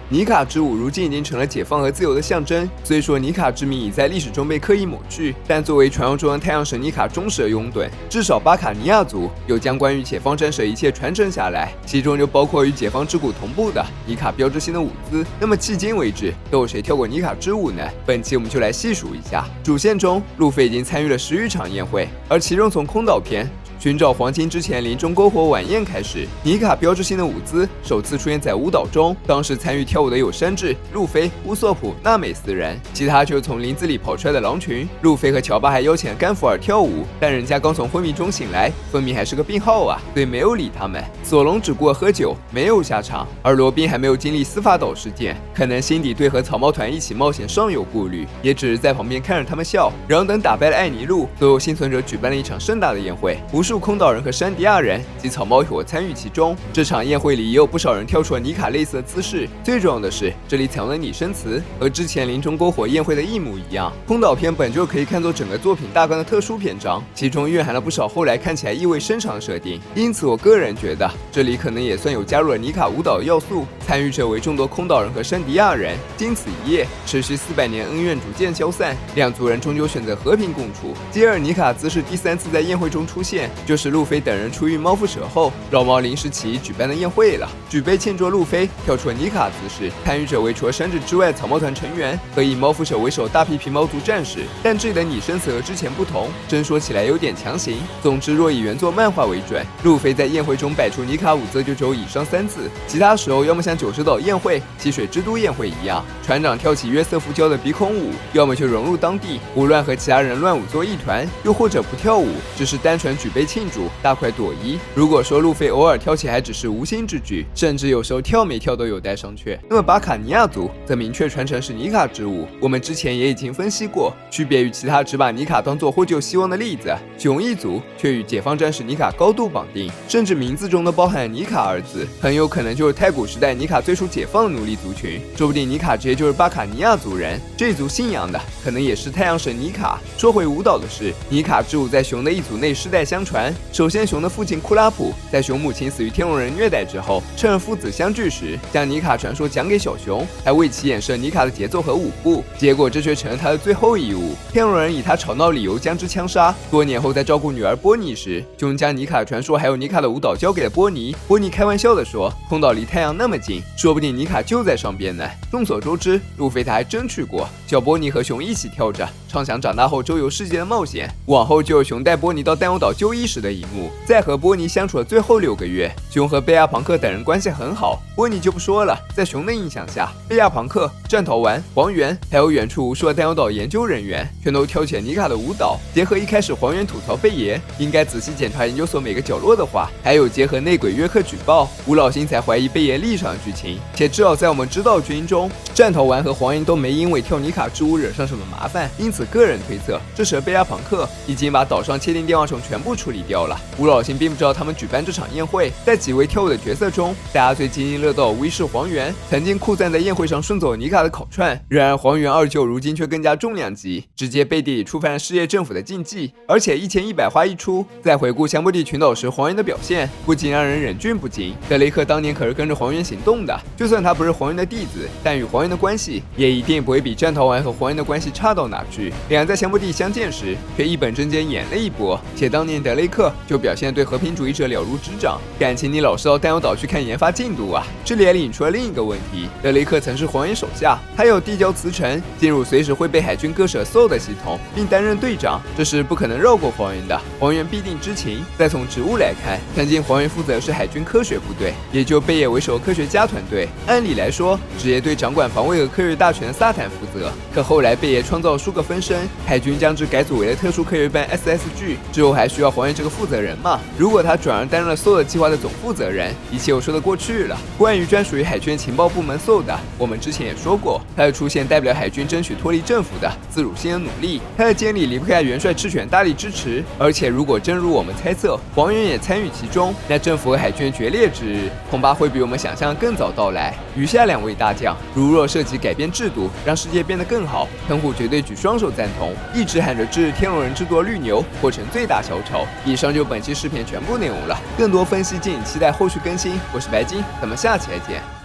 尼卡之舞如今已经成了解放和自由的象征。虽说尼卡之名已在历史中被刻意抹去，但作为传说中的太阳神尼卡忠实的拥趸，至少巴卡尼亚族有将关于解放战士的一切传承下来，其中就包括与解放之舞同步的尼卡标志性的舞姿。那么迄今为止，都有谁跳过尼卡之舞呢？本期我们就来细数一下。主线中，路飞已经参与了10余场宴会，而其中从空岛篇寻找黄金之前林中篝火晚宴开始，尼卡标志性的舞姿首次出现在舞蹈中。当时参与跳舞的有山治、路飞、乌索普、娜美4人，其他就是从林子里跑出来的狼群。路飞和乔巴还邀请了甘福尔跳舞，但人家刚从昏迷中醒来，分明还是个病号啊，所以没有理他们。索隆只顾了喝酒，没有下场，而罗宾还没有经历司法岛事件，可能心底对和草帽团一起冒险尚有顾虑，也只是在旁边看着他们笑。然后等打败了艾尼路，所有幸存者举办了一场盛大的宴会，无数空岛人和山迪亚人及草帽伙参与其中。这场宴会里也有不少人跳出了尼卡类似的姿势。最重要的是，这里采用的拟声词和之前林中篝火宴会的一模一样。空岛篇本就可以看作整个作品大纲的特殊篇章，其中蕴含了不少后来看起来意味深长的设定。因此，我个人觉得这里可能也算有加入了尼卡舞蹈的要素。参与者为众多空岛人和山迪亚人。经此一夜，持续400年恩怨逐渐消散，两族人终究选择和平共处。接而尼卡姿势第3次在宴会中出现，就是路飞等人出狱猫腹蛇后，老毛临时起意举办的宴会了。举杯庆祝路飞跳出了尼卡姿势，参与者为除了山治之外草帽团成员和以猫腹蛇为首大批皮毛族战士。但这里的拟声词和之前不同，真说起来有点强行。总之，若以原作漫画为准，路飞在宴会中摆出尼卡舞姿就只有以上3次，其他时候要么像九十岛宴会、溪水之都宴会一样，船长跳起约瑟夫教的鼻孔舞，要么就融入当地，胡乱和其他人乱舞作一团，又或者不跳舞，只是单纯举杯庆祝，大快朵颐。如果说路飞偶尔跳起还只是无心之举，甚至有时候跳没跳都有待商榷，那么巴卡尼亚族则明确传承是尼卡之舞。我们之前也已经分析过，区别于其他只把尼卡当作获救希望的例子，熊一族却与解放战士尼卡高度绑定，甚至名字中都包含了尼卡二字，很有可能就是太古时代尼卡最初解放的奴隶族群，说不定尼卡直接就是巴卡尼亚族人。这族信仰的可能也是太阳神尼卡。说回舞蹈的事，尼卡之舞在熊的一族内世代相传。首先，熊的父亲库拉普在熊母亲死于天龙人虐待之后，趁着父子相聚时，将尼卡传说讲给小熊，还为其演示尼卡的节奏和舞步。结果这却成了他的最后一舞。天龙人以他吵闹理由将之枪杀。多年后，在照顾女儿波尼时，熊将尼卡的传说还有尼卡的舞蹈交给了波尼。波尼开玩笑地说：“空岛离太阳那么近，说不定尼卡就在上边呢。”众所周知，路飞他还真去过，小波尼和熊一起跳着，畅想长大后周游世界的冒险。往后就有熊带波尼到弹药岛就医时的一幕。在和波尼相处的最后6个月，熊和贝亚庞克等人关系很好，波尼就不说了。在熊的印象下，贝亚庞克、战桃丸、黄猿，还有远处无数的弹药岛研究人员，全都跳起了尼卡的舞蹈。结合一开始黄猿吐槽贝爷应该仔细检查研究所每个角落的话，还有结合内鬼约克举报吴老星才怀疑贝爷立场的剧情，且至少在我们知道军中，战桃丸和黄猿都没因为跳尼卡之舞惹上什么麻烦，因此个人推测，这时贝亚庞克已经把岛上窃听电话虫全部处理掉了。吴老星并不知道他们举办这场宴会。在几位跳舞的角色中，大家最津津乐道的无疑是黄猿，曾经酷赞在宴会上顺走尼卡的烤串。然而黄猿二舅如今却更加重量级，直接背地里触犯了世界政府的禁忌，而且1100花一出。在回顾香波地群岛时黄猿的表现，不仅让人忍俊不禁。德雷克当年可是跟着黄猿行动的，就算他不是黄猿的弟子，但与黄猿的关系也一定不会比战桃丸和黄猿的关系差到哪去。两人在香波地相见时，却一本正经演了一波，且当年德雷克就表现对和平主义者了如指掌，感情你老是到弹药岛去看研发进度啊。这里也引出了另一个问题，德雷克曾是黄猿手下，还有递交辞呈，进入随时会被海军割舍所有的系统，并担任队长，这是不可能绕过黄猿的，黄猿必定知情。再从职务来看，曾经黄猿负责的是海军科学部队，也就贝野为首的科学家团队。按理来说，职业队掌管防卫和科学大权的萨坦负责，可后来贝野创造数个分身，海军将之改组为了特殊科学班 SSG， 之后还需要黄猿这个负责人嘛？如果他转而担任了所有的计划的总负责人，一切又说得过去了。关于专属于海军情报部门 SOD， 我们之前也说过，他的出现代表海军争取脱离政府的自主性的努力，他的建立离不开元帅赤犬大力支持。而且如果真如我们猜测，黄猿也参与其中，那政府和海军决裂之日，恐怕会比我们想象的更早到来。余下2位大将，如若涉及改变制度，让世界变得更好，藤虎绝对举双手赞同，一直喊着支持天龙人制作绿牛，或成最大小丑。以上就本期视频全部内容了，更多分析敬请期待后续更新。我是白金，咱们下期再见。